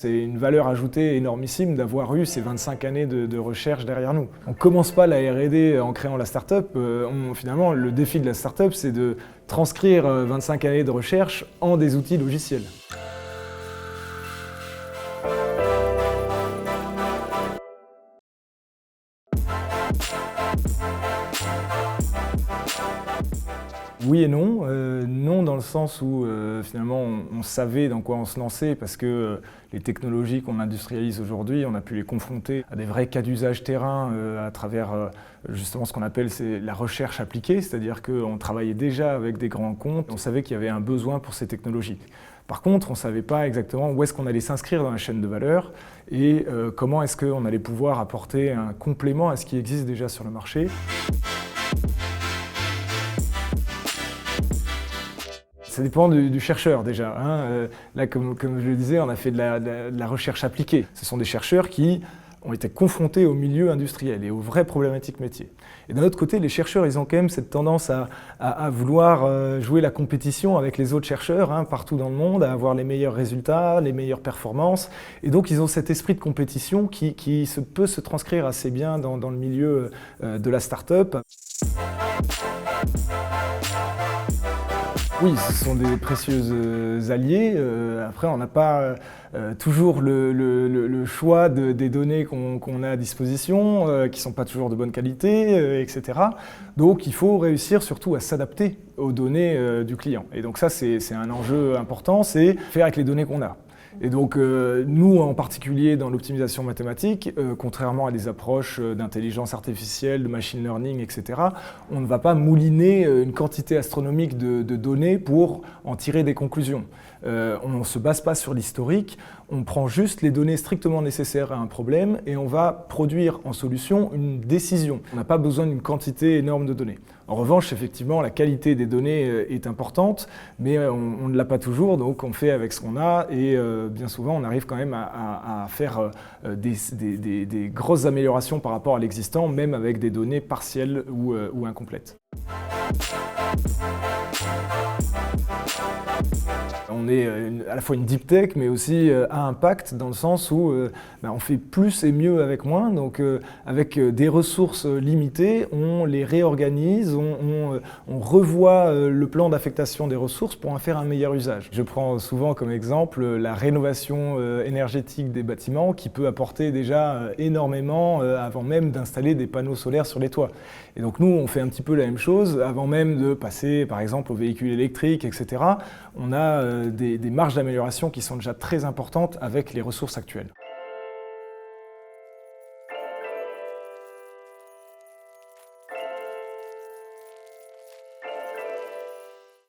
C'est une valeur ajoutée énormissime d'avoir eu ces 25 années de recherche derrière nous. On ne commence pas la R&D en créant la start-up. Finalement, le défi de la start-up, c'est de transcrire 25 années de recherche en des outils logiciels. Oui et non. Non dans le sens où finalement on savait dans quoi on se lançait parce que les technologies qu'on industrialise aujourd'hui, on a pu les confronter à des vrais cas d'usage terrain à travers justement ce qu'on appelle la recherche appliquée, c'est-à-dire qu'on travaillait déjà avec des grands comptes, on savait qu'il y avait un besoin pour ces technologies. Par contre, on ne savait pas exactement où est-ce qu'on allait s'inscrire dans la chaîne de valeur et comment est-ce qu'on allait pouvoir apporter un complément à ce qui existe déjà sur le marché. Ça dépend du chercheur déjà. Là, comme je le disais, on a fait de la recherche appliquée. Ce sont des chercheurs qui ont été confrontés au milieu industriel et aux vraies problématiques métiers. Et d'un autre côté, les chercheurs, ils ont quand même cette tendance à vouloir jouer la compétition avec les autres chercheurs partout dans le monde, à avoir les meilleurs résultats, les meilleures performances. Et donc, ils ont cet esprit de compétition qui peut se transcrire assez bien dans le milieu de la start-up. Oui, ce sont des précieux alliés. Après, on n'a pas toujours le choix des données qu'on a à disposition, qui ne sont pas toujours de bonne qualité, etc. Donc, il faut réussir surtout à s'adapter aux données du client. Et donc ça, c'est un enjeu important, c'est faire avec les données qu'on a. Et donc, nous, en particulier dans l'optimisation mathématique, contrairement à des approches d'intelligence artificielle, de machine learning, etc., on ne va pas mouliner une quantité astronomique de données pour en tirer des conclusions. On ne se base pas sur l'historique, on prend juste les données strictement nécessaires à un problème et on va produire en solution une décision. On n'a pas besoin d'une quantité énorme de données. En revanche, effectivement, la qualité des données est importante, mais on ne l'a pas toujours, donc on fait avec ce qu'on a et bien souvent on arrive quand même à faire des grosses améliorations par rapport à l'existant, même avec des données partielles ou incomplètes. On est à la fois une deep tech, mais aussi à impact, dans le sens où on fait plus et mieux avec moins. Donc avec des ressources limitées, on les réorganise, on revoit le plan d'affectation des ressources pour en faire un meilleur usage. Je prends souvent comme exemple la rénovation énergétique des bâtiments qui peut apporter déjà énormément avant même d'installer des panneaux solaires sur les toits. Et donc nous, on fait un petit peu la même chose avant même de passer par exemple aux véhicules électriques, etc. On a des marges d'amélioration qui sont déjà très importantes avec les ressources actuelles.